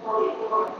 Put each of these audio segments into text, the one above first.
Hold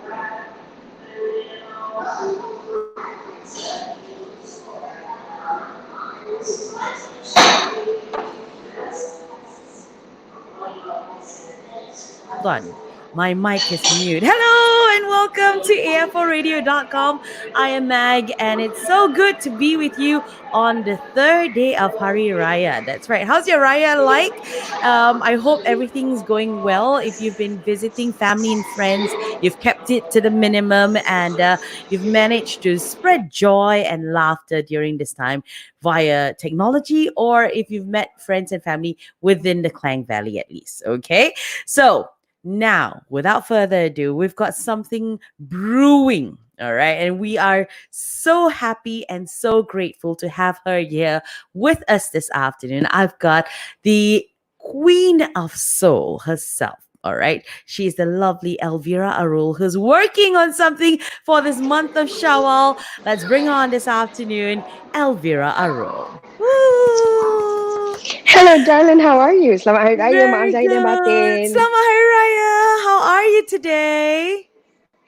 on. My mic is mute. Hello and welcome to AFORadio.com. I am Mag, and it's so good to be with you on the third day of Hari Raya. That's right. How's your Raya like? I hope everything's going well. If you've been visiting family and friends, you've kept it to the minimum, and you've managed to spread joy and laughter during this time via technology, or if you've met friends and family within the Klang Valley at least. Okay. So, now, without further ado, we've got something brewing. All right. And we are so happy and so grateful to have her here with us this afternoon. I've got the Queen of Soul herself. All right. She's the lovely Elvira Arul, who's working on something for this month of Shawwal. Let's bring her on this afternoon, Elvira Arul. Woo! Hello, darling. How are you? Selamat Hari Raya. Maaf Very Zahid dan good. Batin. Selamat Hari Raya. How are you today?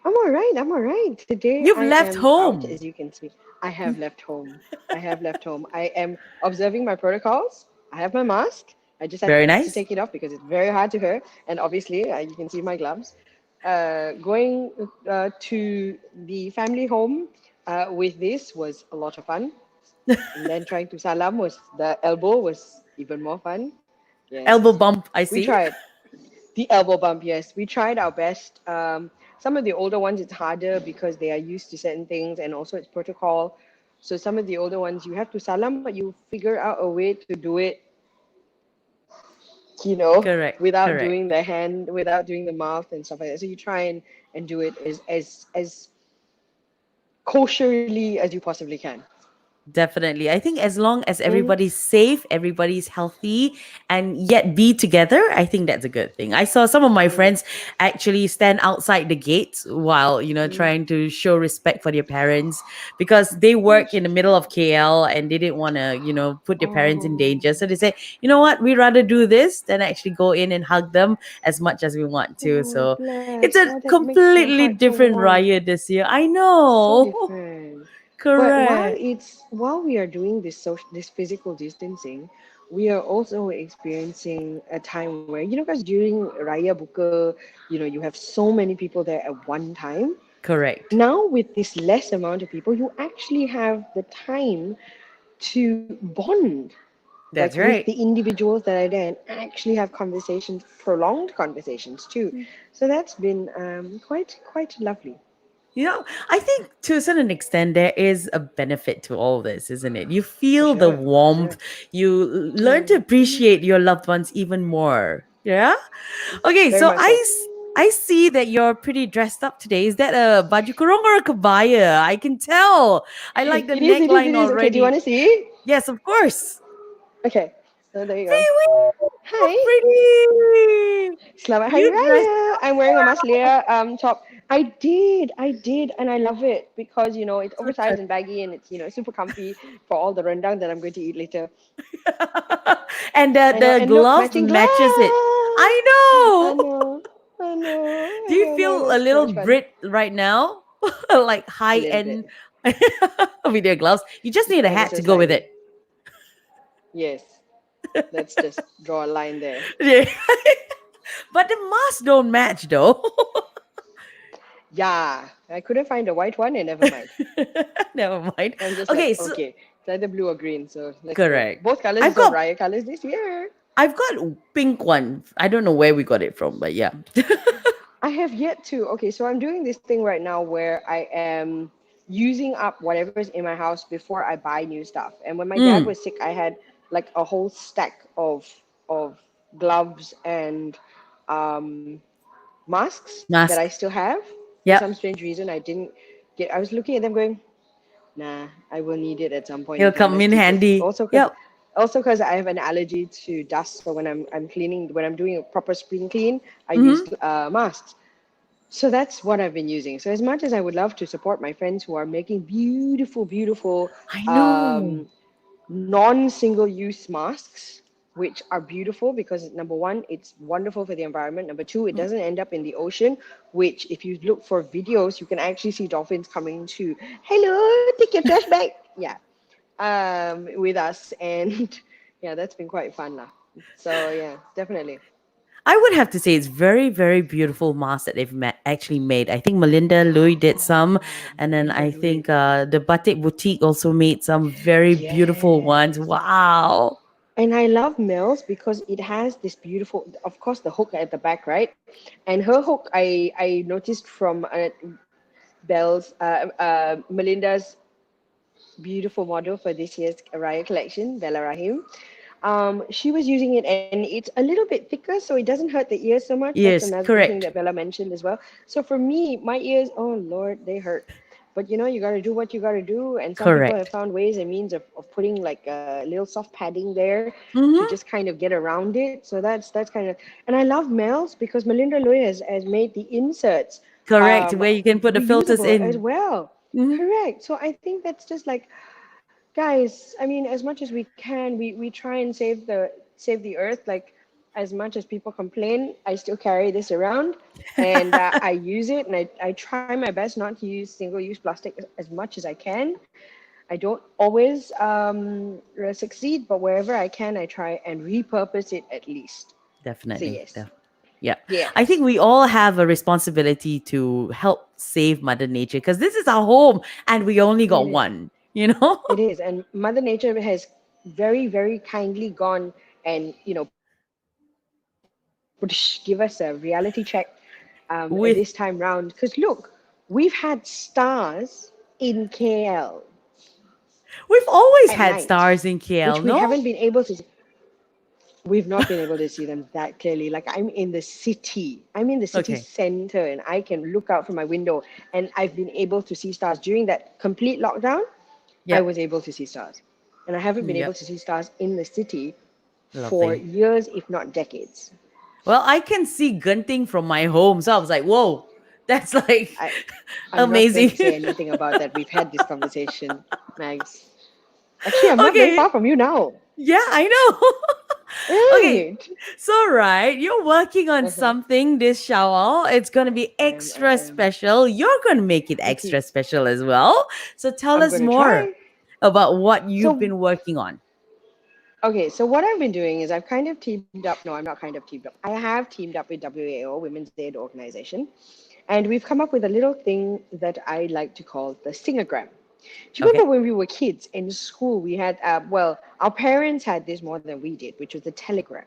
I'm all right. I'm all right. Today You've I left am out, home. as you can see. I have left home. I have left home. I am observing my protocols. I have my mask. I just had to Very take it nice. off because it's very hard to hear. And obviously, you can see my gloves. Going to the family home with this was a lot of fun. And then trying to salam was the elbow was even more fun. Elbow Yes, bump, I we see. tried. The elbow bump, yes. We tried our best. Some of the older ones, it's harder because they are used to certain things and also it's protocol. So some of the older ones, you have to salam, but you figure out a way to do it, Correct, without correct. doing the hand, without doing the mouth and stuff like that. So you try and do it as kosherly as you possibly can. Definitely. I think as long as Mm-hmm. everybody's safe, everybody's healthy, and yet be together, I think that's a good thing. I saw some of my Mm-hmm. friends actually stand outside the gates while, trying to show respect for their parents because they work in the middle of KL and they didn't want to, put their parents in Oh, danger. So they said, you know what, we'd rather do this than actually go in and hug them as much as we want to. oh, So it's bless. a Oh, that makes my completely heart so different warm. riot this year. I So know. different. But Correct. while we are doing this physical distancing, we are also experiencing a time where because during Raya Buka, you have so many people there at one time. Correct. Now with this less amount of people, you actually have the time to bond like That's with the right. individuals that are there and actually have conversations, prolonged conversations too. So that's been quite lovely. I think to a certain extent there is a benefit to all this, isn't it? You For feel the sure, for warmth, sure. you learn to Mm, appreciate your loved ones even more. Yeah. Okay, very so much so. I see that you're pretty dressed up today. Is that a baju kurung or a kabaya? I can tell. I like the It is, it is, neckline it is. Okay, do you want already. to see? Yes, of course. Okay, so there you go. Wee-wee, so Hi, pretty. Selamat Hari You dressed Raya. I'm wearing a maslia top. I did, and I love it because it's so touched. oversized and baggy and it's super comfy for all the rendang that I'm going to eat later. And I know, the and look, glove matching matches it. gloves. I I know. know, I know, Do I you know. No, feel a that's so little much fun. Brit right now? Like A high little end bit, with your gloves. You just need a ever hat so to go with slightly. it. Yes, let's just draw a line there. Yeah. But the masks don't match though. Yeah, I couldn't find a white one, and never mind. Never mind. I'm just like, Okay, so okay, it's either blue or green, so let's do it. correct. Both colors I've is of got Raya colors this year. I've got pink one. I don't know where we got it from, but yeah. I have yet to. Okay, so I'm doing this thing right now where I am using up whatever's in my house before I buy new stuff. And when my dad Mm, was sick, I had like a whole stack of gloves and um, masks that I mask. still have. For some Yep. strange reason, I didn't get. I was looking at them going, nah, I will need it at some point It'll in time. come Let's in keep this. handy. Yep. Also because I have an allergy to dust. So when I'm cleaning, when I'm doing a proper spring clean, I use Mm-hmm. masks. So that's what I've been using. So as much as I would love to support my friends who are making beautiful, beautiful I know. non-single use masks, which are beautiful because number one, it's wonderful for the environment. Number two, it Mhm. doesn't end up in the ocean, which if you look for videos, you can actually see dolphins coming to, hello, take your trash bag. Yeah, with us. And yeah, that's been quite fun. Lah. So yeah, definitely. I would have to say it's very, very beautiful masks that they've actually made. I think Melinda Louis did some, Oh, and then Melinda I Louis. think the Batik Boutique also made some very beautiful ones. Yes. Wow. And I love Mel's because it has this beautiful, of course, the hook at the back, right? And her hook, I noticed from Melinda's beautiful model for this year's Raya collection, Bella Rahim. She was using it, and it's a little bit thicker, so it doesn't hurt the ears so much. That's Yes, another thing that correct. Bella mentioned as well. So for me, my ears, oh Lord, they hurt. But you know, you got to do what you got to do. And some people have Correct. found ways and means of putting like a little soft padding there to Mm-hmm. just kind of get around it. So that's kind of, and I love Mel's because Melinda Loy has made the inserts Correct. Where you can put the filters reusable as in. well. Mm-hmm. Correct. So I think that's just like, guys, I mean, as much as we can, we try and save the earth. Like, as much as people complain, I still carry this around, and I use it, and I try my best not to use single-use plastic as much as I can. I don't always succeed, but wherever I can, I try and repurpose it at least. So Definitely. yes, Yeah. I think yes, we all have a responsibility to help save Mother Nature because this is our home and we only it got is. one, you know? It is, and Mother Nature has very, very kindly gone and give us a reality check this time round. With Because look, we've had stars in KL We've at always night, had stars in which we KL, haven't been no? able to. We've not been able to see them that clearly. Like I'm in the city. I'm in the city Okay. center and I can look out from my window and I've been able to see stars. During that complete lockdown, I Yep. was able to see stars. And I haven't been able Yep. to see stars in the city for Lovely. years, if not decades. Well, I can see Gunting from my home. So I was like, whoa, that's like I, I'm not going amazing. to say anything about that. We've had this conversation, Mags. Actually, I'm not very Okay. far from you now. Yeah, I know. Okay. Right. So, right, you're working on Uh-huh. something this shower. It's going to be I extra am. special. You're going to make it Okay. extra special as well. So, tell I'm us going to more try. about what you've So, been working on. okay. So, what I've been doing is I've kind of teamed up. No, I'm not kind of teamed up. I have teamed up with WAO, Women's Aid Organization. And we've come up with a little thing that I like to call the Singagram. Do you Okay. remember when we were kids in school? We had, well, our parents had this more than we did, which was a telegram,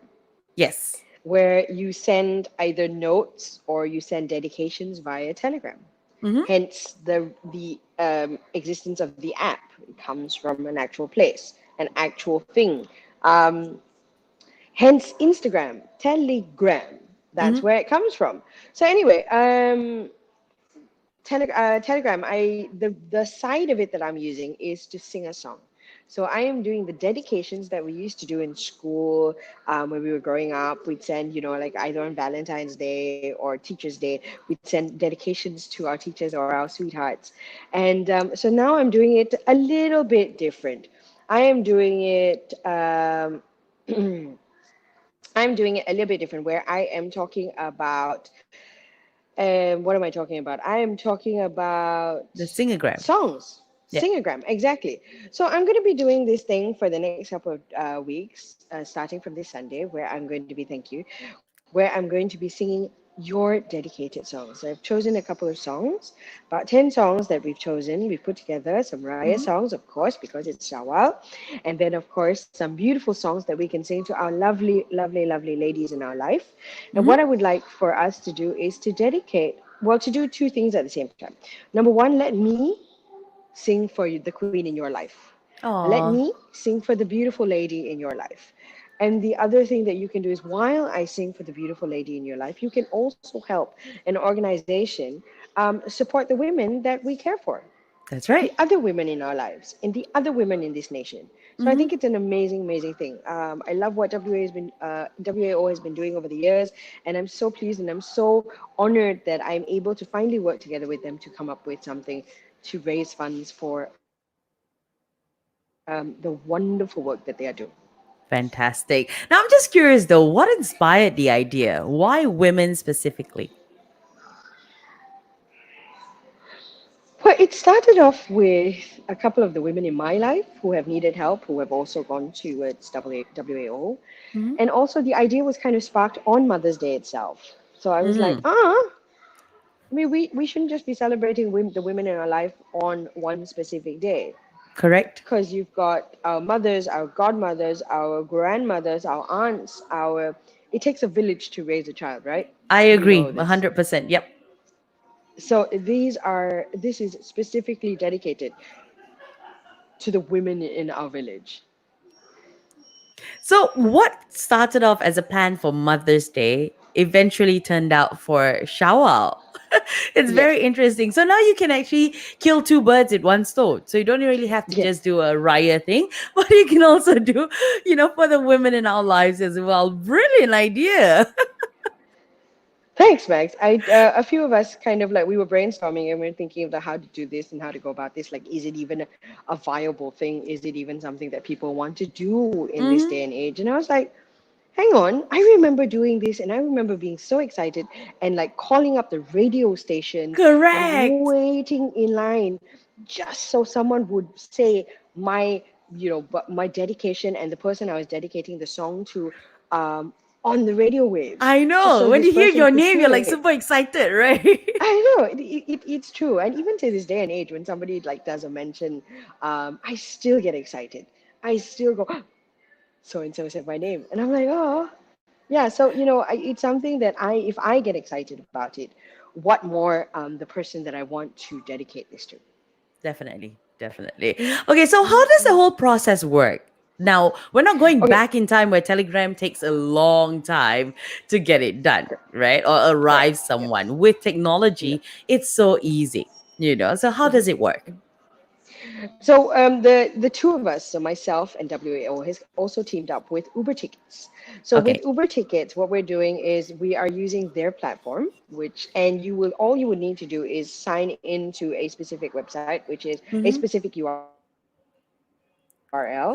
Yes. where you send either notes or you send dedications via telegram. Mm-hmm. Hence, the existence of the app comes from an actual place, an actual thing. Um, Hence, Instagram, Telegram. That's Mm-hmm. where it comes from. So anyway, Telegram, the side of it that I'm using is to sing a song. So I am doing the dedications that we used to do in school when we were growing up. We'd send, like either on Valentine's Day or Teachers' Day, we'd send dedications to our teachers or our sweethearts. And so now I'm doing it a little bit different. I am doing it. I'm doing it a little bit different, where I am talking about what am I talking about? I am talking about The Singagram. songs, Yeah. Singagram, exactly. So I'm going to be doing this thing for the next couple of weeks, starting from this Sunday, where I'm going to be, thank you, where I'm going to be singing your dedicated songs. So I've chosen a couple of songs, about 10 songs that we've chosen. We've put together some Raya Mm-hmm. songs, of course, because it's Shawwal. And then, of course, some beautiful songs that we can sing to our lovely, lovely, lovely ladies in our life. And Mm-hmm. what I would like for us to do is to dedicate, well, to do two things at the same time. Number one, let me sing for you, the queen in your life. Let Aw, me sing for the beautiful lady in your life. And the other thing that you can do is while I sing for the beautiful lady in your life, you can also help an organization support the women that we care for, that's the right. other women in our lives and the other women in this nation. So I Mm-hmm. think it's an amazing, amazing thing. I love what WAO has been doing over the years, and I'm so pleased and I'm so honored that I'm able to finally work together with them to come up with something to raise funds for the wonderful work that they are doing. Fantastic. Now, I'm just curious though, what inspired the idea? Why women specifically? Well, it started off with a couple of the women in my life who have needed help, who have also gone towards WAO. Mhm. And also, the idea was kind of sparked on Mother's Day itself. So I was like, Mm, I mean, we shouldn't just be celebrating the women in our life on one specific day. correct. Because you've got our mothers, our godmothers, our grandmothers, our aunts, our. It takes a village to raise a child, right? I We agree, know this. 100%. Yep. So this is specifically dedicated to the women in our village. So, what started off as a plan for Mother's Day eventually turned out for Shawwal. It's Yes, very interesting. So now you can actually kill two birds with one stone. So you don't really have to just yes. do a Raya thing, but you can also do, for the women in our lives as well. Brilliant idea. Thanks, Max. A few of us kind of like we were brainstorming and we are thinking about how to do this and how to go about this. Like, is it even a viable thing? Is it even something that people want to do in this Hmm. day and age? And I was like, hang on, I remember doing this and I remember being so excited and like calling up the radio stations and Correct. waiting in line just so someone would say my, but my dedication and the person I was dedicating the song to um, on the radio waves, I just know. so When this you hear person your could name, you're hear like it. super excited, right? I know it's true, and even to this day and age, when somebody like does a mention, I still get excited. I still go, so and so said my name, and I'm like, oh, yeah. So it's something that if I get excited about it, what more the person that I want to dedicate this to? Definitely, definitely. Hmm. Okay, so Hmm. how does the Hmm. whole process work? Now, we're not going Okay, back in time where Telegram takes a long time to get it done, right? Or correct. arrive Yeah. someone. With Yeah. technology, it's so easy, So how does it work? So the two of us, so myself and WAO, has also teamed up with Uber Tickets. So with Okay. Uber Tickets, what we're doing is we are using their platform, which and you will all you would need to do is sign into a specific website, which is a Mm-hmm. specific URL, which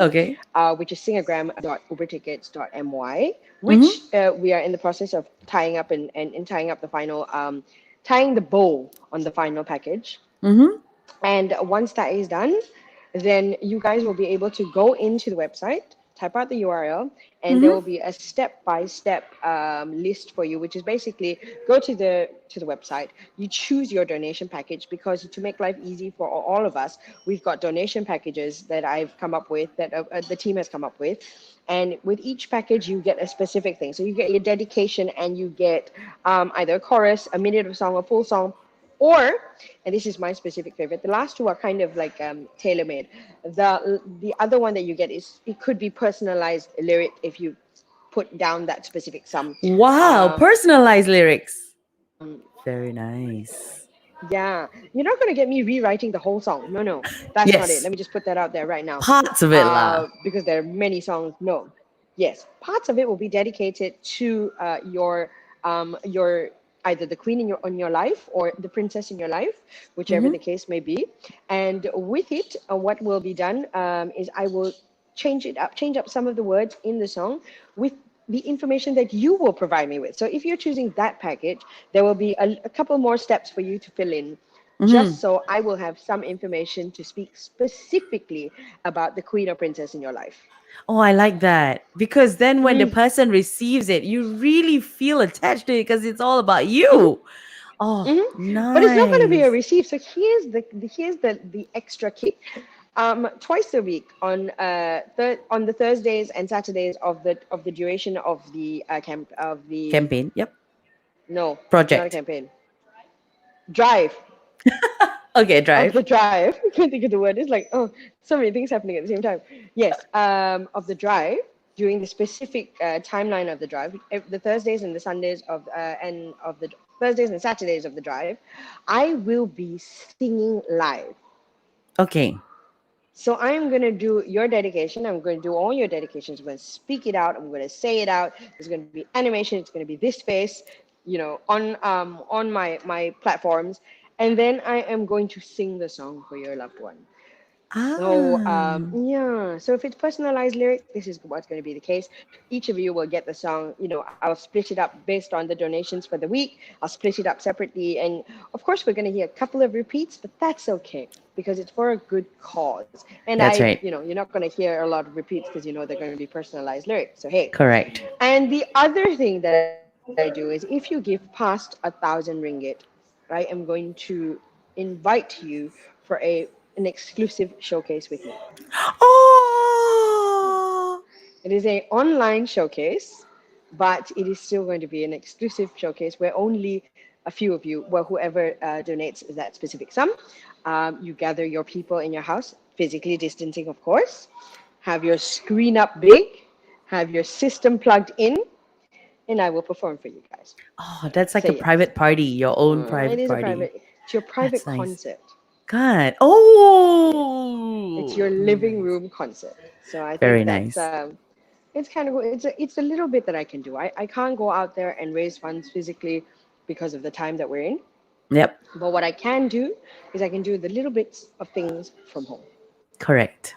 is Okay. singagram.ubertickets.my, which Mm-hmm. we are in the process of tying up and tying up the final tying the bow on the final package. Mm-hmm. And once that is done, then you guys will be able to go into the website, type out the URL, and there Mm-hmm. will be a step-by-step list for you, which is basically go to the website, you choose your donation package because to make life easy for all of us, we've got donation packages that I've come up with, that the team has come up with. And with each package, you get a specific thing. So you get your dedication and you get either a chorus, a minute of song, a full song, or, and this is my specific favorite, the last two are kind of like tailor made. The other one that you get is it could be personalized lyric if you put down that specific sum. Wow, Um, personalized lyrics. Very nice. yeah, you're not gonna get me rewriting the whole song. No, no, that's not it. Yes, Let me just put that out there right now, parts of it lah. because there are many songs. No, yes, parts of it will be dedicated to your either the queen in your life or the princess in your life, whichever Mm-hmm. the case may be. And with it, what will be done is I will change up some of the words in the song with the information that you will provide me with. So if you're choosing that package, there will be a couple more steps for you to fill in, Mm-hmm. just so I will have some information to speak specifically about the queen or princess in your life. Oh, I like that. Because then when the Mm, person receives it, you really feel attached to it because it's all about mhm, you. Oh, mhm. But it's not going to be a nice. receive. So here's the extra kick. Twice a week on on the Thursdays and Saturdays of the duration of the camp of the Campaign. Yep. no, it's not a Project. campaign drive Okay, of drive. the drive. I can't think of the word. It's like, oh, so many things happening at the same time. Yes, of the drive during the specific timeline of the drive, the Thursdays and the Sundays and of the Thursdays and Saturdays of the drive, I will be singing live. Okay. So I am going to do your dedication. I'm going to do all your dedications. I'm going to speak it out. I'm going to say it out. There's going to be animation. It's going to be this face, on my platforms. And then I am going to sing the song for your loved one. So Ah, yeah, so if it's personalized lyric, this is what's going to be the case. Each of you will get the song. I'll split it up based on the donations for the week. I'll split it up separately, and of course, we're going to hear a couple of repeats, but that's okay because it's for a good cause. And that's right. you're not going to hear a lot of repeats because they're going to be personalized lyrics. So hey, Correct. and the other thing that I do is if you give past 1,000 ringgit, I am going to invite you for an exclusive showcase with me. Oh, It is an online showcase, but it is still going to be an exclusive showcase where only a few of you, well, whoever donates that specific sum, you gather your people in your house, physically distancing, of course, have your screen up big, have your system plugged in, and I will perform for you guys. oh, that's like Say a yes. private party, your own It private is a party. private, it's your That's private nice. concert. God. It's Oh, your living nice. room concert. So I Very think that's nice. it's kind of it's a little bit that I can do. I can't go out there and raise funds physically because of the time that we're in. Yep. But what I can do is I can do the little bits of things from home. Correct.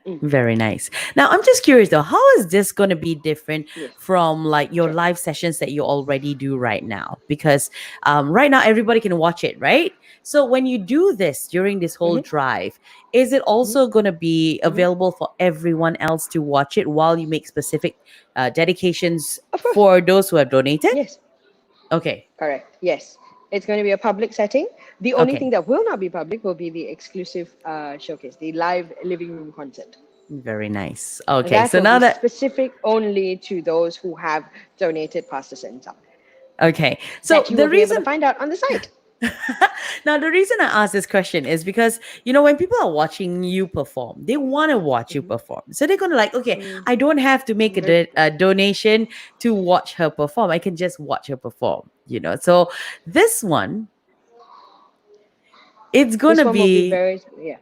Mm, Very nice. Now, I'm just curious though, how is this going to be different yes, from like your sure. live sessions that you already do right now? Because right now everybody can watch it, right? So when you do this during this whole Hmm. drive, is it Hmm. also going to be Hmm. available for everyone else to watch it while you make specific dedications Of course. for those who have donated? Yes, Okay. correct. Yes. It's going to be a public setting. The only thing Okay. that will not be public will be the exclusive showcase, the live living room concert. Very nice. Okay. That So will now be that, specific only to those who have donated past a certain sum. okay. So That you the will be able to reason find out on the site. now, the reason I ask this question is because, when people are watching you perform, they want to watch you Hmm. perform. So they're going to like, okay, Mm, I don't have to make very good. a donation to watch her perform. I can just watch her perform. So this one, it's going This to one will be be, very, yeah.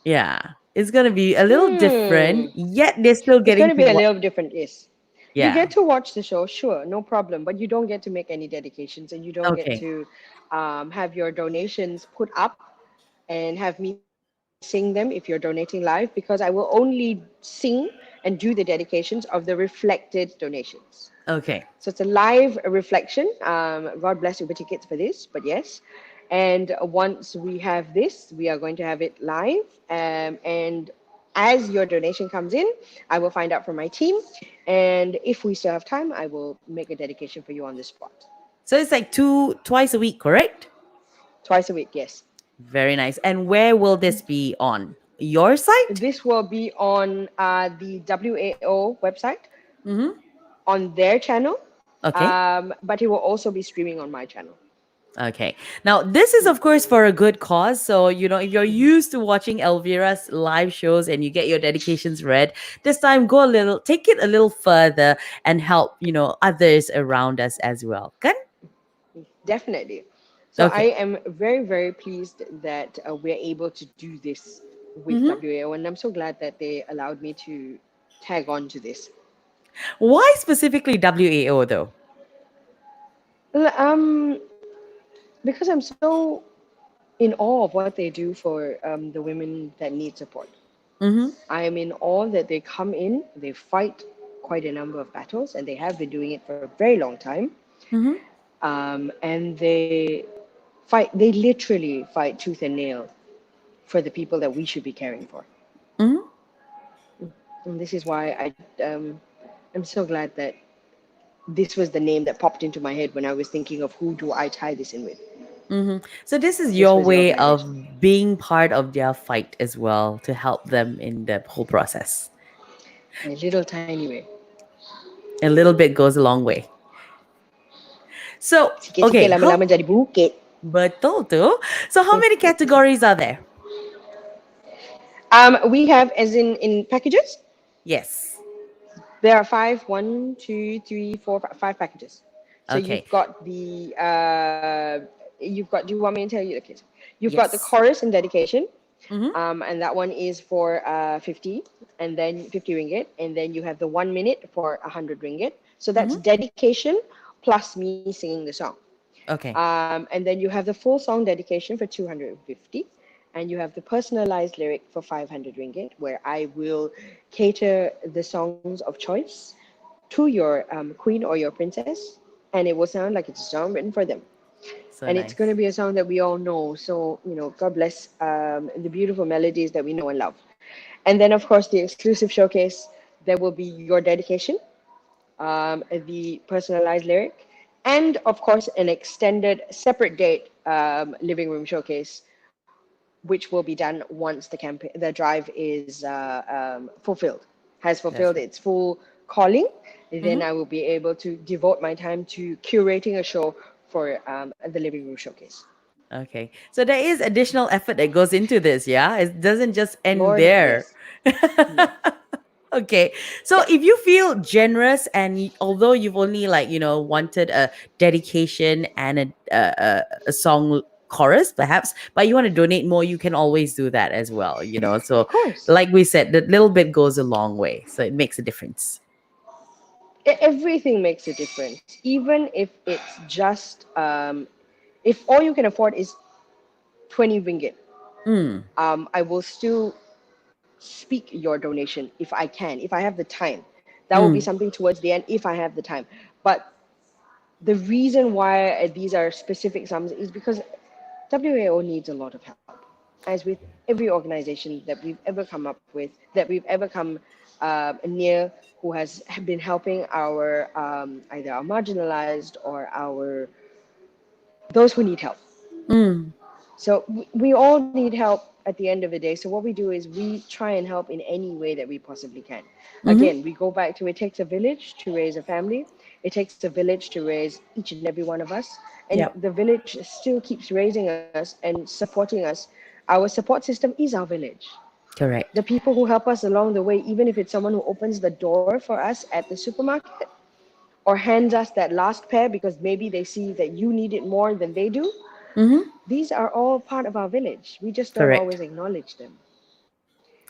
yeah, it's going to be a little different, Hmm. yet they're still It's going getting to to be a watch. little different, yes. You Yeah. get to watch the show, sure, no problem, but you don't get to make any dedications and you don't get Okay. to have your donations put up and have me sing them if you're donating live because I will only sing and do the dedications of the reflected donations. Okay. So it's a live reflection. God bless Uber Tickets for this, but yes. And once we have this, we are going to have it live. And as your donation comes in, I will find out from my team. And if we still have time, I will make a dedication for you on the spot. So it's like twice a week, correct? Twice a week, yes. Very nice. And where will this be on? Your site? This will be on the WAO website, Mm-hmm. on their channel, Okay. but it will also be streaming on my channel. Okay. Now, this is, Mm, of course, for a good cause. So, if you're mhm. used to watching Elvira's live shows and you get your dedications read, this time go a little, take it a little further and help, others around us as well. Good? Definitely. So I Okay. am very, very pleased that we're able to do this with Mm-hmm. WAO, and I'm so glad that they allowed me to tag on to this. Why specifically WAO, though? Well, because I'm so in awe of what they do for the women that need support. Mm-hmm. I am in awe that they come in, they fight quite a number of battles, and they have been doing it for a very long time. Mm-hmm. And they literally fight tooth and nail for the people that we should be caring for. Mm-hmm. And this is why I'm so glad that this was the name that popped into my head when I was thinking of who do I tie this in with. Mm-hmm. So this is This your was the way organization. of being part of their fight as well to help them in the whole process. In a little tiny way. A little bit goes a long way. So, Sikit-sikit okay, lama-lama jadi bukit. betul tu. So how many categories are there? We have, as in packages, Yes. there are five, one, two, three, four, five packages. So Okay. you've got. Do you want me to tell you? Okay, you've got the Yes. chorus and dedication, Mm-hmm. and that one is for 50, and then 50 ringgit, and then you have the 1 minute for 100 ringgit. So that's Mm-hmm. dedication plus me singing the song. Okay. And then you have the full song dedication for 250, and you have the personalized lyric for 500 ringgit, where I will cater the songs of choice to your queen or your princess, and it will sound like it's a song written for them. So And it's going to nice. be a song that we all know. So, God bless the beautiful melodies that we know and love. And then, of course, the exclusive showcase, there will be your dedication, the personalized lyric, and of course, an extended separate date living room showcase, which will be done once the drive is has fulfilled That's right. its full calling. Then Mm-hmm. I will be able to devote my time to curating a show for the living room showcase. Okay. So there is additional effort that goes into this, yeah? It doesn't just end Lord, there. yes, no, Okay. So yep, if you feel generous and although you've only like, wanted a dedication and a song chorus perhaps, but you want to donate more, you can always do that as well. of So course. like we said, the little bit goes a long way. So it makes a difference. Everything makes a difference, even if it's just if all you can afford is 20 ringgit. Mm. I will still speak your donation if I can, if I have the time. That will be Mm. something towards the end if I have the time. But the reason why these are specific sums is because WAO needs a lot of help, as with every organization that we've ever come up with, that we've ever come near, who has been helping our either our marginalized or our those who need help. Mm. So we all need help at the end of the day. So what we do is we try and help in any way that we possibly can. Mm-hmm. Again, we go back to it takes a village to raise a family. It takes a village to raise each and every one of us. And Yep. the village still keeps raising us and supporting us. Our support system is our village. The Correct. people who help us along the way, even if it's someone who opens the door for us at the supermarket or hands us that last pair because maybe they see that you need it more than they do, Mm-hmm. these are all part of our village. We just don't Correct. always acknowledge them.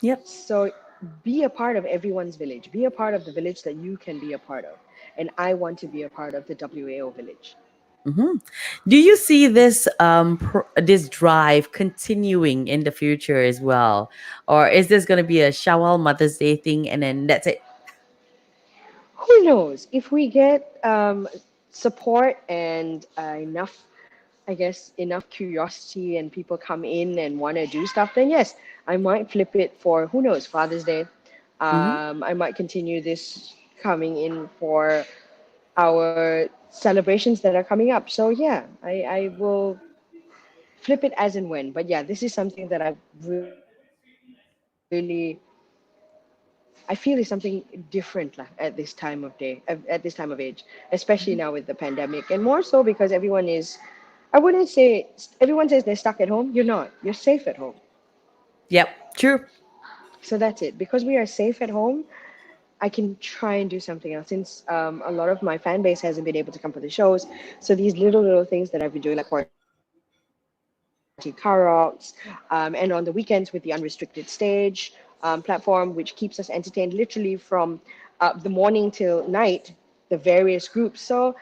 Yep. So be a part of everyone's village. Be a part of the village that you can be a part of. And I want to be a part of the WAO village. Mm-hmm. Do you see this drive continuing in the future as well, or is this going to be a Shawwal Mother's Day thing and then that's it? Who knows? If we get support and enough, I guess, enough curiosity and people come in and want to do stuff, then yes, I might flip it for, who knows, Father's Day. Mm-hmm. I might continue this coming in for our celebrations that are coming up. So yeah, I will flip it as and when. But yeah, this is something that I really I feel is something different at this time of day, at this time of age, especially now with the pandemic, and more so because everyone is. I wouldn't say everyone says they're stuck at home. You're not. You're safe at home. Yep. True. So that's it. Because we are safe at home, I can try and do something else. Since a lot of my fan base hasn't been able to come for the shows, so these little things that I've been doing, like quarantine karaoke, and on the weekends with the unrestricted stage platform, which keeps us entertained literally from the morning till night, the various groups. So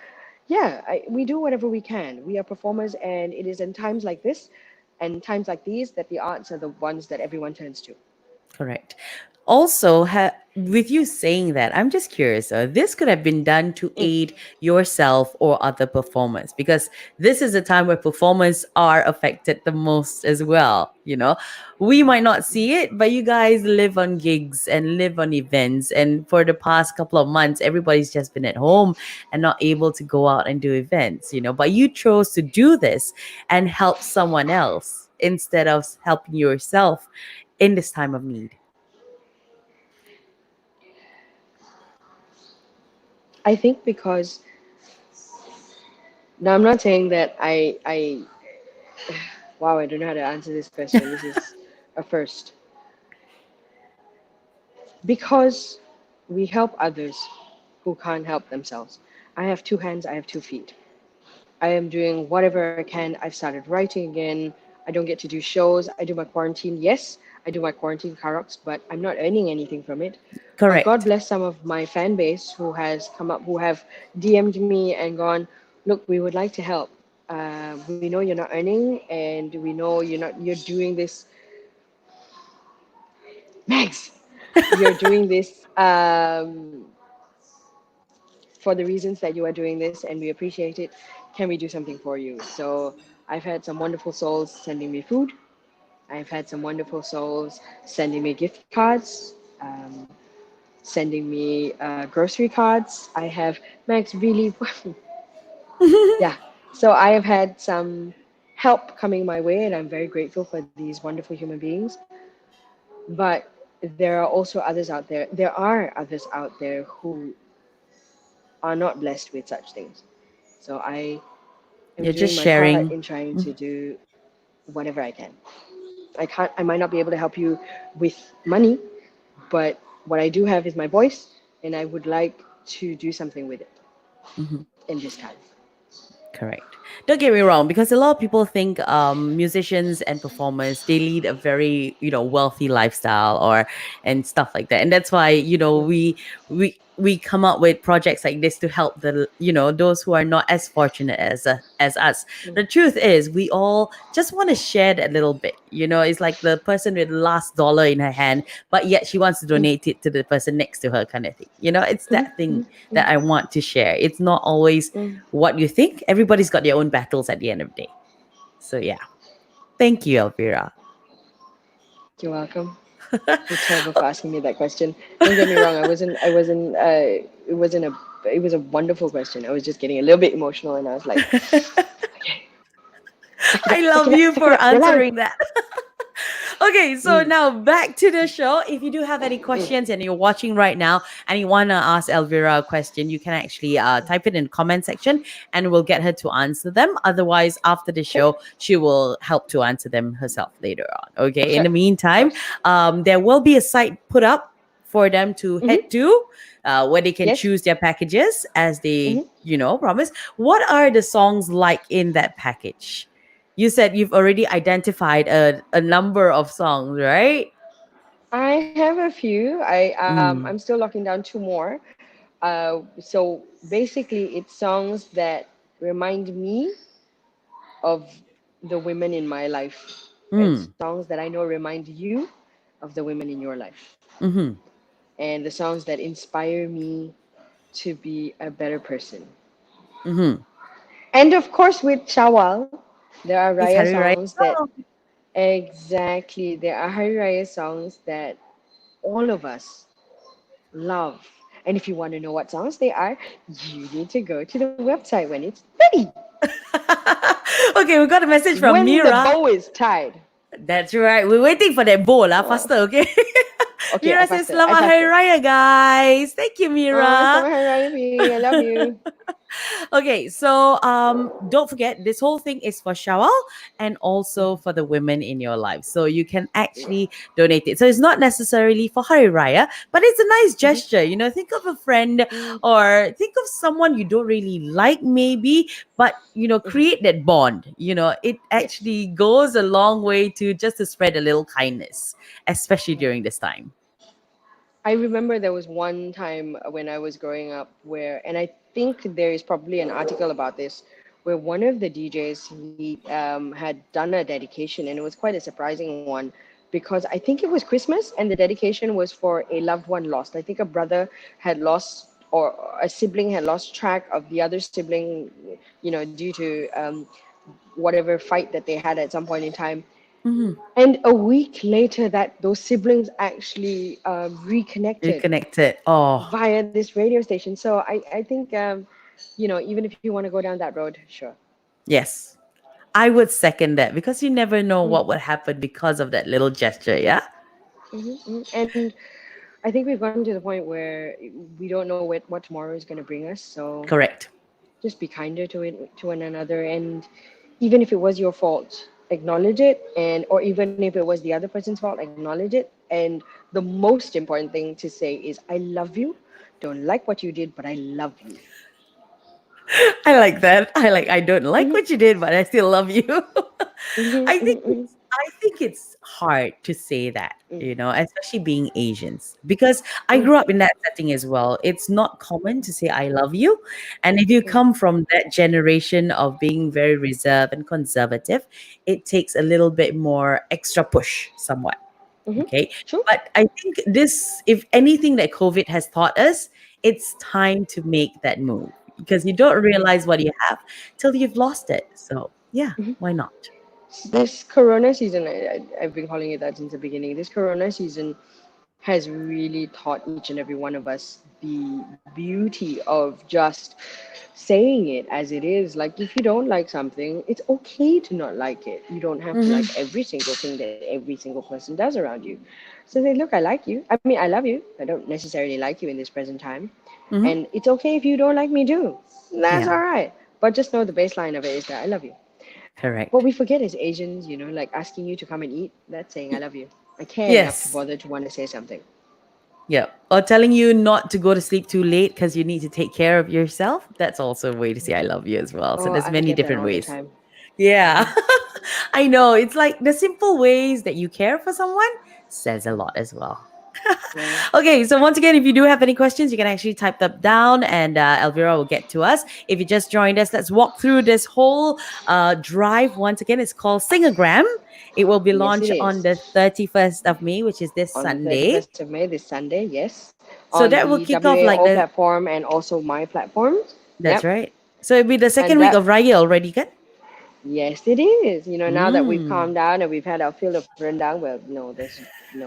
yeah, we do whatever we can. We are performers, and it is in times like this and times like these that the arts are the ones that everyone turns to. Correct. Also, with you saying that, I'm just curious. This could have been done to Mm. aid yourself or other performers because this is a time where performers are affected the most as well. We might not see it, but you guys live on gigs and live on events. And for the past couple of months, everybody's just been at home and not able to go out and do events. But you chose to do this and help someone else instead of helping yourself in this time of need. I think because now I'm not saying that I wow, I don't know how to answer this question. This is a first. Because we help others who can't help themselves. I have two hands, I have 2 feet. I am doing whatever I can. I've started writing again. I don't get to do shows. I do my quarantine. Yes, I do my quarantine karaoke, but I'm not earning anything from it. But God Correct. bless some of my fan base who has come up, who have DM'd me and gone, look, we would like to help. We know you're not earning, and we know you're doing this, Max. You're doing this for the reasons that you are doing this, and we appreciate it. Can we do something for you? So I've had some wonderful souls sending me food. I've had some wonderful souls sending me gift cards, sending me grocery cards. I have, Max, really, yeah. So I have had some help coming my way, and I'm very grateful for these wonderful human beings. But there are also others out there. There are others out there who are not blessed with such things. So I am You're doing just my part sharing. in trying to Mm-hmm. do whatever I can. I might not be able to help you with money, but what I do have is my voice, and I would like to do something with it Mm-hmm. in this time. Correct. Don't get me wrong, because a lot of people think musicians and performers they lead a very wealthy lifestyle or and stuff like that, and that's why Mm, we come up with projects like this to help the those who are not as fortunate as us. mm, The truth is, we all just want to share that little bit. It's like the person with the last dollar in her hand, but yet she wants to mm, donate it to the person next to her, kind of thing. It's mm, that thing mm, that mm, I want to share. It's not always mm. what you think. Everybody's got their own battles at the end of the day. So yeah. Thank you, Elvira. You're welcome. You're terrible for asking me that question. Don't get me wrong. I wasn't. I wasn't. It wasn't a. It was a wonderful question. I was just getting a little bit emotional, and I was like, okay, suck it I up, suck it love up, you suck it for up. You're alive. answering that. Okay, so Mm, now back to the show. If you do have any mm. questions and you're watching right now and you want to ask Elvira a question, you can actually type it in the comment section and we'll get her to answer them. Otherwise, after the Sure, show, she will help to answer them herself later on. Okay, in sure, the of meantime, course. there will be a site put up for them to head Mm-hmm. to where they can Yes. choose their packages as they, Mm-hmm. promise. What are the songs like in that package? You said you've already identified a number of songs, right? I have a few. I'm Mm, still locking down two more. So basically, it's songs that remind me of the women in my life, and mm, songs that I know remind you of the women in your life, mm-hmm, and the songs that inspire me to be a better person. mm-hmm. And of course, with Shawwal, there are It's Raya Hari Raya. songs that exactly there are Hari Raya songs that all of us love. And if you want to know what songs they are, you need to go to the website when it's ready, Okay, we got a message from when the Mira. bow is tied. That's right. We're waiting for that bowl, Uh, faster, okay? okay, I Mira says, fasted. I Selamat Hari fasted. Raya, guys. Thank you, Mira. Selamat Hari Raya, P. I love you. Okay, so don't forget this whole thing is for Shawal and also Mm, for the women in your life. So you can actually yes. donate it. So it's not necessarily for Hari Raya, but it's a nice Mm-hmm. gesture. Think of a friend Mm, or think of someone you don't really like, maybe, but mhm. create that bond. It Yes. actually goes a long way to just to spread a little kindness, especially Yeah. during this time. I remember there was one time when I was growing up where, and I think there is probably an article about this, where one of the DJs he had done a dedication, and it was quite a surprising one because I think it was Christmas, and the dedication was for a loved one lost. I think a brother had lost, or a sibling had lost track of the other sibling, due to whatever fight that they had at some point in time. Mm-hmm. And a week later, that those siblings actually reconnected Reconnected. Oh, via this radio station. So I think, even if you want to go down that road, sure. yes. I would second that because you never know Mm, what would happen because of that little gesture. Yeah, And I think we've gotten to the point where we don't know what tomorrow is going to bring us. So correct. just be kinder to one another, and even if it was your fault, acknowledge it, and or even if it was the other person's fault, acknowledge it. And the most important thing to say is, I love you. Don't like what you did, but I love you. I like that. I don't like Hmm. what you did, but I still love you. Hmm. I think Hmm. I think it's hard to say that, Mm, especially being Asians, because I mm, grew up in that setting as well. It's not common to say I love you. And if you mm, come from that generation of being very reserved and conservative, it takes a little bit more extra push, somewhat. mm-hmm. Okay. True. But I think this, if anything that COVID has taught us, it's time to make that move because you don't realize what you have till you've lost it. So, yeah, why not? This Corona season, I've been calling it that since the beginning. This Corona season has really taught each and every one of us the beauty of just saying it as it is. Like, if you don't like something, it's okay to not like it. You don't have to like Hmm. every single thing that every single person does around you. So say, look, I like you. I mean, I love you. I don't necessarily like you in this present time. Hmm. And it's okay if you don't like me too. That's Yeah, all right. But just know the baseline of it is that I love you. What correct. we forget as Asians, like asking you to come and eat, that's saying I love you. I care enough to Yes. bother to want to say something. Yeah. Or telling you not to go to sleep too late because you need to take care of yourself. That's also a way to say I love you as well. So Oh, there's I many get that different all the ways. time. Yeah. I know. It's like the simple ways that you care for someone says a lot as well. Yeah. Okay, so once again, if you do have any questions, you can actually type them down and Elvira will get to us. If you just joined us, let's walk through this whole drive once again. It's called Singagram. It will be Yes, it launched is. on the 31st of May, which is this On the Sunday. 31st of May, this Sunday, yes. So On that will the kick off like WAO the. platform and also my platform. That's Yep. right. So it'll be the And second week that, of Raya already, kan? yes, it is. Now that we've Mm. calmed down and we've had our fill of rendang, well, no, no,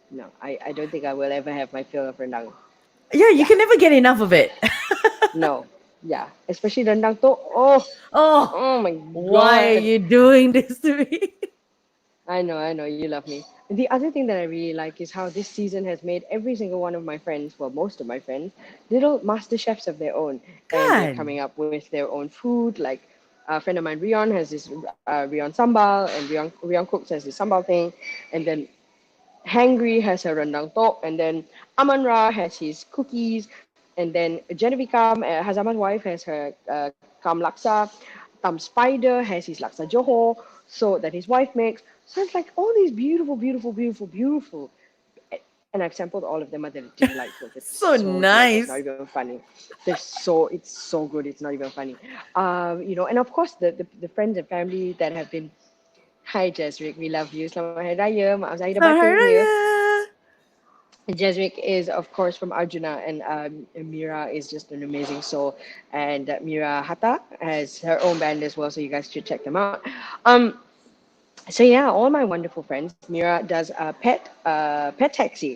no. I don't think I will ever have my fill of rendang. Yeah, you Yeah. can never get enough of it. No. Yeah. Especially rendang to. Oh, Oh, oh my why are God. you doing this to me? I know, you love me. The other thing that I really like is how this season has made every single one of my friends, well, most of my friends, little master chefs of their own. And they're Kan? coming up with their own food. Like a friend of mine, Rion, has this Rion sambal, and Rion Cooks has this sambal thing. And then Hangry has her rendang tok, and then Aman Ra has his cookies, and then Genevieve Kam, Hazama's wife, has her Kam Laksa. Tam Spider has his Laksa Johor, so that his wife makes. So it's like all these beautiful, beautiful, beautiful, beautiful. And I've sampled all of them, are they're delightful. They're So so delightful. It's not nice. even funny. It's so good. It's not even funny. And of course the friends and family that have been. Hi Jazrick, we love you. Selamat Hari Raya. Maaf saya dah Selamat Hari batuk ni ya. Raya. Jazrick is, of course, from Arjuna, and Mira is just an amazing soul. And Mira Hata has her own band as well, so you guys should check them out. Um, so yeah, all my wonderful friends. Mira does a pet taxi,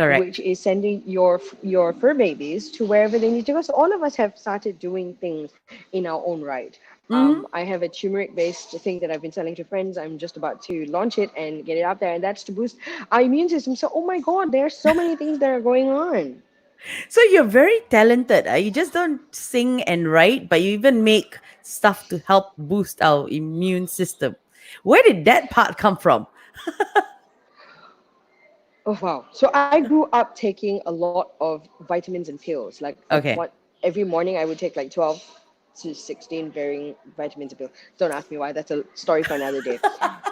which Correct. is sending your fur babies to wherever they need to go. So all of us have started doing things in our own right. Hmm. I have a turmeric based thing that I've been selling to friends. I'm just about to launch it and get it out there, and that's to boost our immune system. So oh my God, there's so many things that are going on. So you're very talented. You just don't sing and write, but you even make stuff to help boost our immune system. Where did that part come from? Oh wow! So I grew up taking a lot of vitamins and pills. Like Okay. every morning, I would take like 12 to 16 varying vitamins and pills. Don't ask me why. That's a story for another day.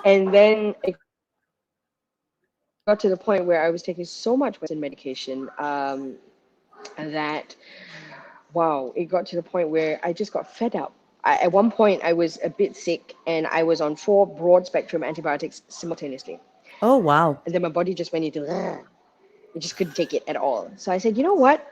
And then it got to the point where I was taking so much Western medication that wow, it got to the point where I just got fed up. At one point, I was a bit sick and I was on 4 broad spectrum antibiotics simultaneously. Oh, wow. And then my body just went into, it just couldn't take it at all. So I said, you know what?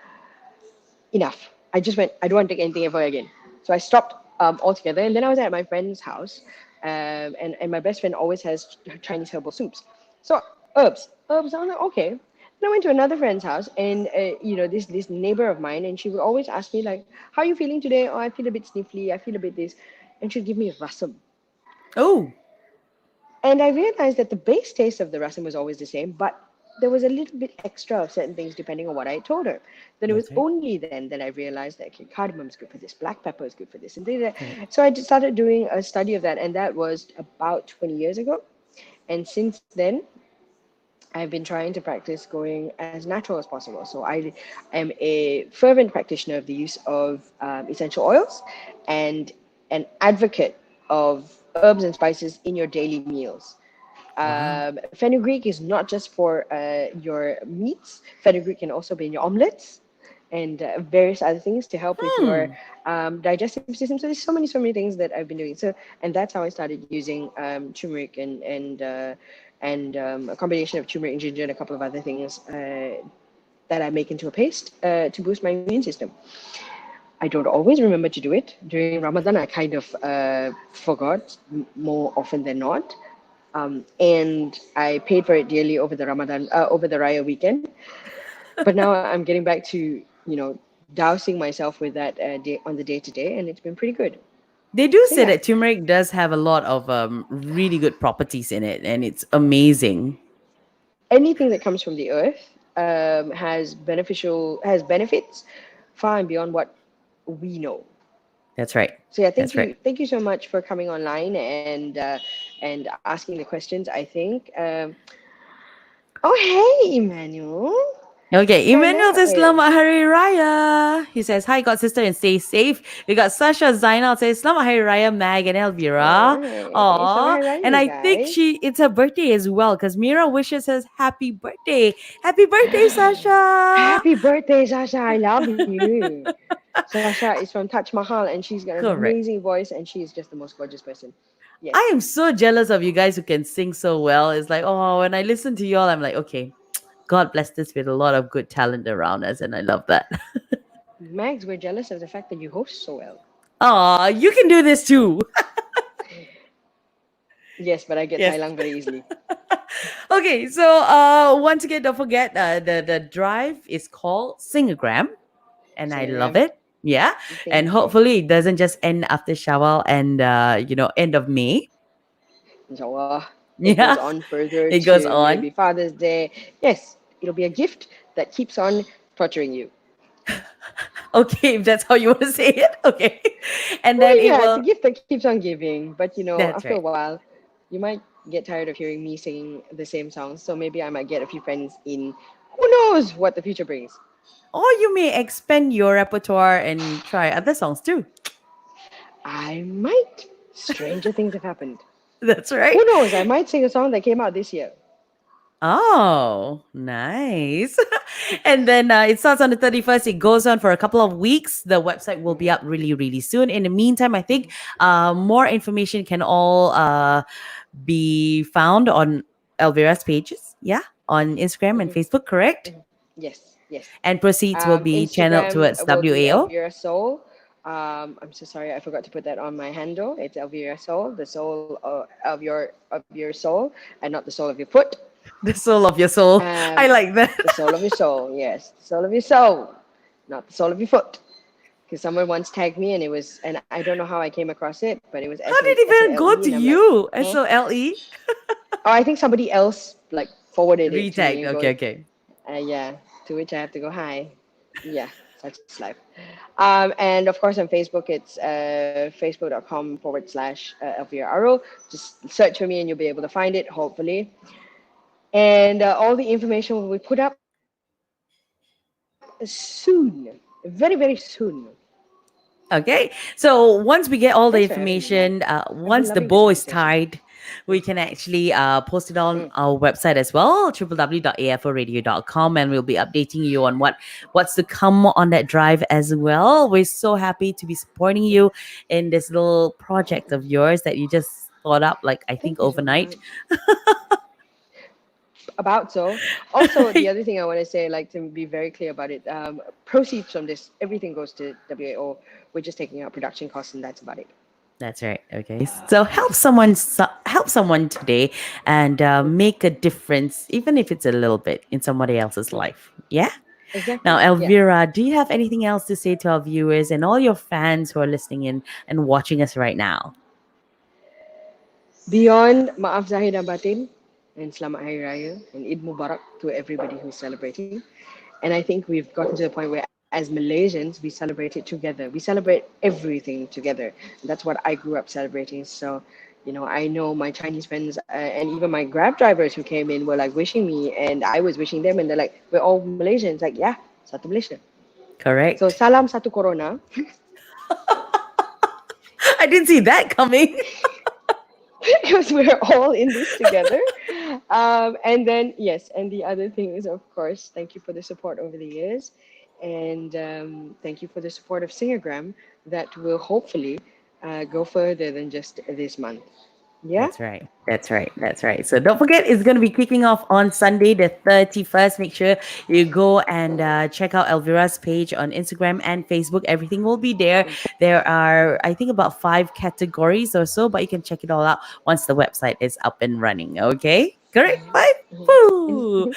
Enough. I just went, I don't want to take anything ever again. So I stopped altogether. And then I was at my friend's house, and my best friend always has Chinese herbal soups. So herbs. I was like, okay. Then I went to another friend's house, and this neighbor of mine, and she would always ask me like, "How are you feeling today? Oh, I feel a bit sniffly. I feel a bit this," and she'd give me rasam. Oh, And I realized that the base taste of the rasam was always the same, but there was a little bit extra of certain things depending on what I told her. Then it was that's right. only then that I realized that okay, cardamom is good for this, black pepper is good for this, and things like Correct. that. So I just started doing a study of that, and that was about 20 years ago. And since then, I've been trying to practice going as natural as possible. So I am a fervent practitioner of the use of essential oils and an advocate of herbs and spices in your daily meals. Wow. Fenugreek is not just for your meats. Fenugreek can also be in your omelets and various other things to help with your Hmm. digestive system. So there's so many things that I've been doing. So and that's how I started using turmeric and a combination of turmeric and ginger and a couple of other things that I make into a paste to boost my immune system. I don't always remember to do it. During Ramadan, I kind of forgot more often than not. And I paid for it dearly over the over the Raya weekend. But now I'm getting back to, dousing myself with that on the day to day, and it's been pretty good. They do So say yeah, that turmeric does have a lot of really good properties in it, and it's amazing. anything that comes from the earth has benefits far and beyond what we know. That's right. So yeah, That's right. thank you so much for coming online and asking the questions. I think. Oh hey, Emmanuel, Okay, very Emmanuel says nice. Selamat Hari Raya. He says, hi, God sister, and stay safe. We got Sasha Zainal says Selamat Hari Raya, Mag and Elvira. Alright, selamat Aw, hari raya, and you I think guys. it's her birthday as well because Mira wishes us happy birthday. Happy birthday, Sasha. Happy birthday, Sasha! I love you. Sasha is from Taj Mahal, and she's got an Correct. amazing voice, and she is just the most gorgeous person. I Yes, am so jealous of you guys who can sing so well. It's like, oh, when I listen to y'all, I'm like, okay, God blessed us with a lot of good talent around us, and I love that. Mags, we're jealous of the fact that you host so well. Aw, you can do this too. Yes, but I get Yes. Thailand very easily. Okay, so once again, don't forget the drive is called Singagram, and I love Singagram, it. Yeah, and thank you. hopefully it doesn't just end after Shawwal and end of May. Inshallah, it goes Yeah, on further it goes to maybe on. Father's Day. Yes, it'll be a gift that keeps on torturing you. Okay, if that's how you want to say it. Okay, and then Well, it yeah, it's a will. gift that keeps on giving, but That's after a right. while, you might get tired of hearing me singing the same songs. So maybe I might get a few friends in. Who knows what the future brings? Or you may expand your repertoire and try other songs too. I might. Stranger things have happened. That's right. Who knows? I might sing a song that came out this year. Oh, nice. And then it starts on the 31st. It goes on for a couple of weeks. The website will be Hmm. up really, really soon. In the meantime, I think more information can all be found on Elvira's pages. Yeah, on Instagram and Hmm. Facebook, correct? Yes, yes. And proceeds will be channeled Instagram towards will be WAO. Elvira Soul. I'm so sorry, I forgot to put that on my handle. It's Elvira Soul, the soul of your soul, and not the soul of your foot. The soul of your soul. I Um, like that. the soul of your soul, yes, the soul of your soul, not the soul of your foot. Because someone once tagged me, and I don't know how I came across it, but it was How did it even go SOLE, and to I'm like, you? eh? SOLE? Oh, I think somebody else like forwarded it to me Retagged. and Okay, goes, okay. yeah. To which I have to go, hi. Yeah, such is life. And of course on Facebook, it's facebook.com/Elvira Arul. Just search for me and you'll be able to find it, hopefully. And all the information will be put up soon, very, very soon. Okay. So once we get Thanks all for the having me, Mag. information, I've been once loving the this bow is conversation. tied, Mm, we can actually post it mm. on our website as well, www.aforadio.com, and we'll be updating you on what's to come on that drive as well. We're so happy to be supporting you in this little project of yours that you just thought up, like I think Thank you so overnight. much. About so. Also, the other thing I want to say, like to be very clear about it, proceeds from this, everything goes to WAO. We're just taking out production costs, and that's about it. That's right. Okay. So help someone today and make a difference, even if it's a little bit, in somebody else's Yeah, life. Yeah. Now, exactly. Yeah. Elvira, do you have anything else to say to our viewers and all your fans who are listening in and watching us right now? Beyond Maaf Zahir dan Batin and Selamat Hari Raya and Eid Mubarak to everybody who's celebrating. And I think we've gotten to the point where, as Malaysians, we celebrate it together. We celebrate everything together. And that's what I grew up celebrating. So, I know my Chinese friends and even my Grab drivers who came in were like wishing me, and I was wishing them, and they're like, we're all Malaysians. Like, yeah, satu Malaysia. So, Correct. salam satu corona. I didn't see that coming. because we're all in this together. And then, yes, and the other thing is, of course, thank you for the support over the years. And thank you for the support of Singagram that will hopefully go further than just this month. Yeah? That's right. That's right. That's right. So don't forget, it's going to be kicking off on Sunday, the 31st. Make sure you go and check out Elvira's page on Instagram and Facebook. Everything will be there. There are, I think, about 5 categories or so, but you can check it all out once the website is up and running. Okay? Correct? Mhm. Five. Woo! Mhm.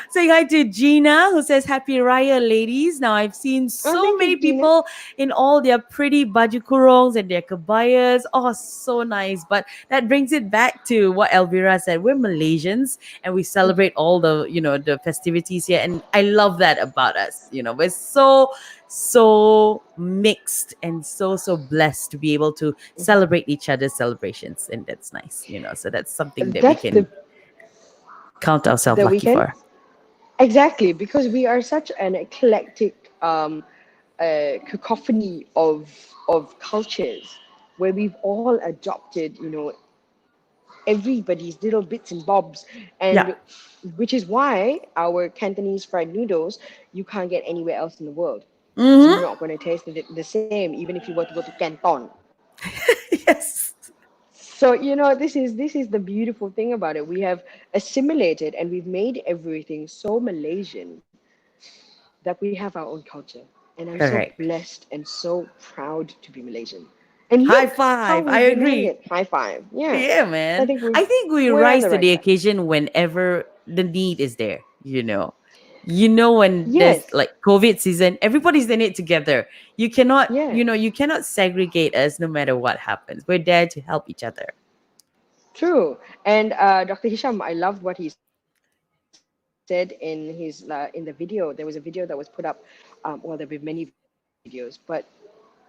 Saying hi to Gina, who says, Happy Raya, ladies. Now, I've seen Oh, so thank many you, Gina. people in all their pretty baju kurungs and their kebayas. Oh, so nice. But that brings it back to what Elvira said. We're Malaysians and we celebrate all the festivities here. And I love that about us. We're so mixed and so blessed to be able to celebrate each other's celebrations. And that's nice. So that's something that we That's can count ourselves the lucky weekend. for. Exactly, because we are such an eclectic cacophony of cultures where we've all adopted, everybody's little bits and bobs, Yeah. and which is why our Cantonese fried noodles you can't get anywhere else in the world. It's Mm-hmm. not going to taste the same, even if you were to go to Canton. Yes. So this is the beautiful thing about it. We have assimilated and we've made everything so Malaysian that we have our own culture. And I'm so Correct. blessed and so proud to be Malaysian. And High look how five. I we've been having agree. it. High five. Yeah. Yeah, I man. think I think we we're on rise the to right the track. occasion whenever the need is there. When there's Yes. like COVID season, everybody's in it together. You cannot, Yeah. you cannot segregate us no matter what happens. We're there to help each other. True. And Dr. Hisham, I loved what he said in the video. There was a video that was put up. Well, there have been many videos, but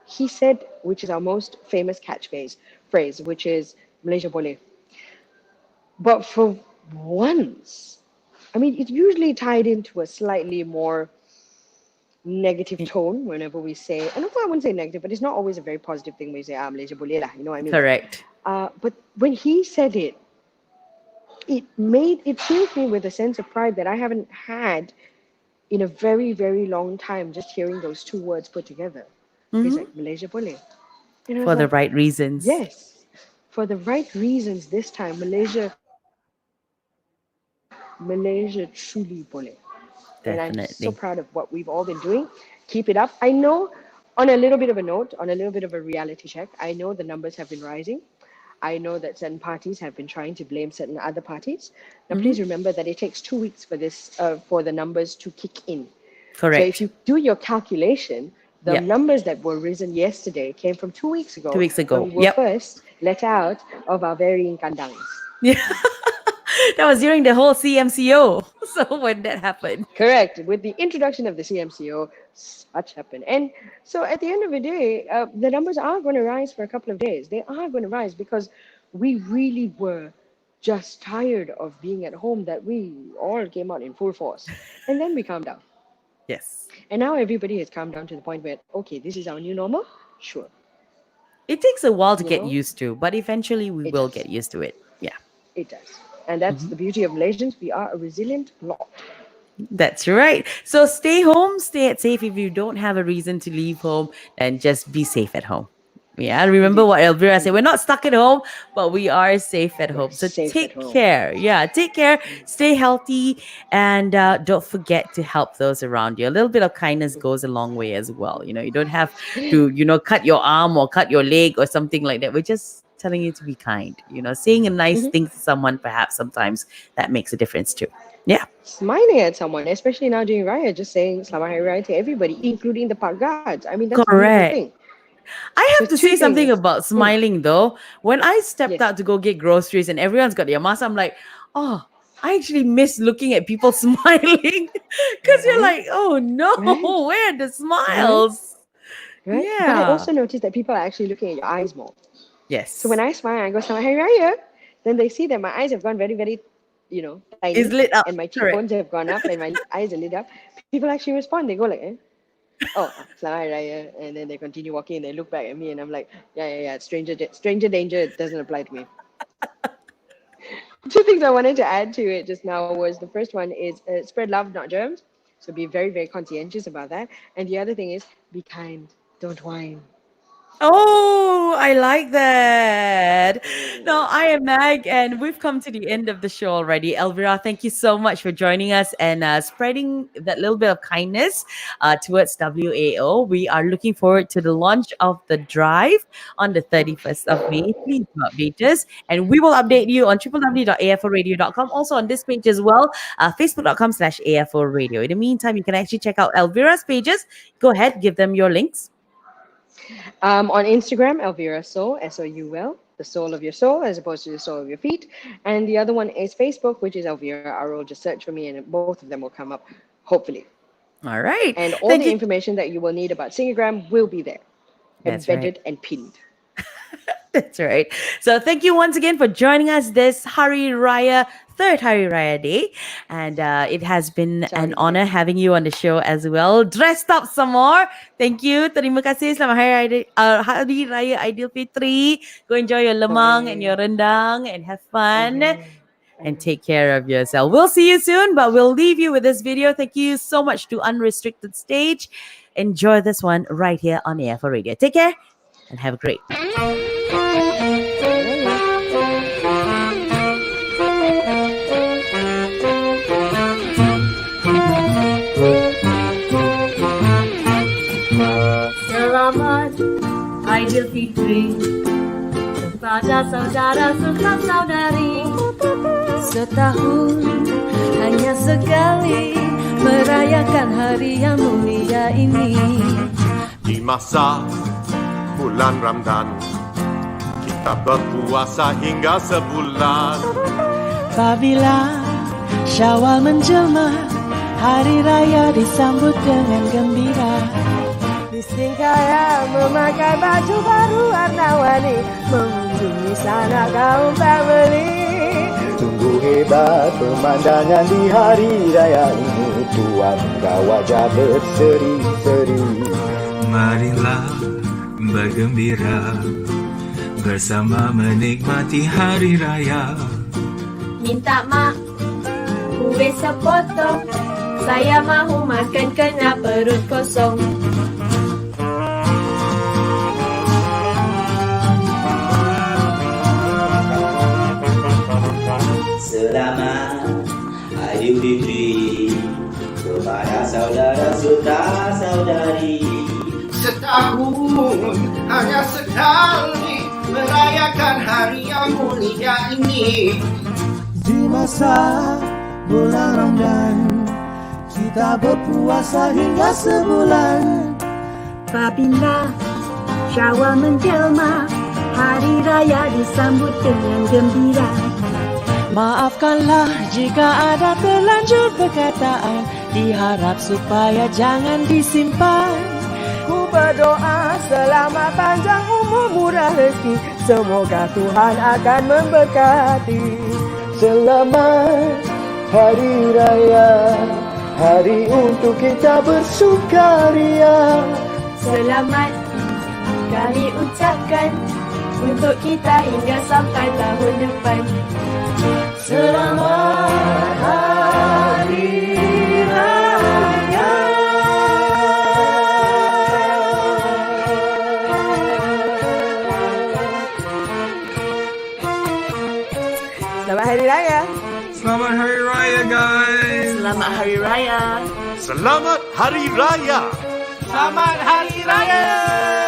he said, which is our most famous phrase, which is Malaysia boleh. But for once, I mean, it's usually tied into a slightly more negative Y- tone whenever we say, and I wouldn't say negative, but it's not always a very positive thing when you say, Malaysia boleh lah, you know what I mean? Correct. But when he said it, it filled me with a sense of pride that I haven't had in a very, very long time, just hearing those two words put together. He's Hmm. like, Malaysia boleh. And I was For the like, right reasons. yes, for the right reasons this time, Malaysia truly boleh. And I'm so proud of what we've Definitely. all been doing. Keep it up. I know, on a little bit of a note, on a little bit of a reality check, I know the numbers have been rising. I know that certain parties have been trying to blame certain other parties. Now, Hmm. please remember that it takes 2 weeks for the numbers to kick in. So if Correct. you do your calculation, the Yep. numbers that were risen yesterday came from 2 weeks Two ago weeks when ago. we were Yep. first let out of our varying kandangs. Yeah. That was during the whole CMCO. So when that happened. Correct. With the introduction of the CMCO, such happened. And so at the end of the day, the numbers are going to rise for a couple of days. They are going to rise because we really were just tired of being at home, that we all came out in full force. And then we calmed down. Yes. And now everybody has calmed down to the point where, okay, this is our new normal. Sure. It takes a while to You get know, used to, but eventually we it will does. get used to it. Yeah. It does. And that's Mhm. the beauty of Malaysians. We are a resilient lot. That's right. So stay home, stay at safe. If you don't have a reason to leave home, then just be safe at home. Yeah, remember Indeed. what Elvira said. We're Indeed. not stuck at home, but we are safe at We're home. So safe at take home. care. Yeah, take care. Stay healthy, and don't forget to help those around you. A little bit of kindness goes a long way as well. You don't have to, cut your arm or cut your leg or something like that. We're just telling you to be kind. Saying a nice Mhm. thing to someone, perhaps sometimes that makes a difference too. Yeah. Smiling at someone, especially now during Raya, just saying Selamat Hari Raya to everybody, including the park guards. I mean, that's a beautiful thing. Correct. I So have to two say something things. about Mm, smiling though. When I stepped yes. out to go get groceries and everyone's got their mask, I'm like, oh, I actually miss looking at people smiling because you're Right? like, oh no, Right? where are the Right? smiles? Right? But I Yeah. also noticed that people are actually looking at your eyes more. So when Yes. I smile, I go Selamat Hari Raya, then they see that my eyes have gone very, very, tiny, It's lit up. and my Correct. cheekbones have gone up, and my eyes are lit up. People actually respond. They go like, eh? Oh, Selamat Hari Raya, and then they continue walking, and they look back at me, and I'm like, yeah, yeah, yeah, stranger danger, it doesn't apply to me. things I wanted to add to it just now was the first one is spread love, not germs. So be very, very conscientious about that. And the other thing is be kind, don't whine. Oh, I like that. No, I am Mag, and we've come to the end of the show already. Elvira, thank you so much for joining us and spreading that little bit of kindness towards WAO. We are looking forward to the launch of the drive on the 31st of May. Please do update us, and we will update you on www.aforadio.com. Also on this page as well, facebook.com/AFO Radio. In the meantime, you can actually check out Elvira's pages. Go ahead, give them your links. On Instagram, Elvira Soul, Soul, the soul of your soul, as opposed to the soul of your feet. And the other one is Facebook, which is Elvira Arul. Just search for me, and both of them will come up, hopefully. All right. And all Thank the you. information that you will need about Singagram will be there, That's right. embedded and pinned. That's right. So thank you once again for joining us this Hari Raya, third Hari Raya day. And it has been an honor having you on the show as well. Dressed up some more. Thank you. Terima kasih. Selamat Hari Raya Aidilfitri. Go enjoy your lemang and your rendang and have fun. And take care of yourself. We'll see you soon, but we'll leave you with this video. Thank you so much to Unrestricted Stage. Enjoy this one right here on AFO Radio. Take care and have a great Selamat Aidilfitri kepada saudara serta saudari. Setahun hanya sekali merayakan hari yang mulia ini. Di masa bulan Ramadan kita berpuasa hingga sebulan. Apabila Syawal menjelma, hari raya disambut dengan gembira. Distingkaya memakai baju baru warna-warni, mengunjungi sana kaum family. Sungguh hebat pemandangan di hari raya ini, tuan wajah berseri-seri. Marilah bergembira bersama menikmati hari raya. Minta mak kue sepotong, saya mahu makan kena perut kosong. Selamat Aidilfitri kepada saudara serta saudari. Setahun hanya sekali merayakan hari yang mulia ini. Di masa bulan Ramadan kita berpuasa hingga sebulan. Apabila Syawal menjelma, hari raya disambut dengan gembira. Maafkanlah jika ada terlanjur perkataan, diharap supaya jangan disimpan. Ku berdoa selamat panjang umur murah rezeki, semoga Tuhan akan memberkati. Selamat hari raya, hari untuk kita bersukaria. Selamat kami ucapkan untuk kita hingga sampai tahun depan. Selamat Hari Raya. Selamat Hari Raya. Selamat Hari Raya, guys. Selamat Hari Raya. Selamat Hari Raya. Selamat Hari Raya.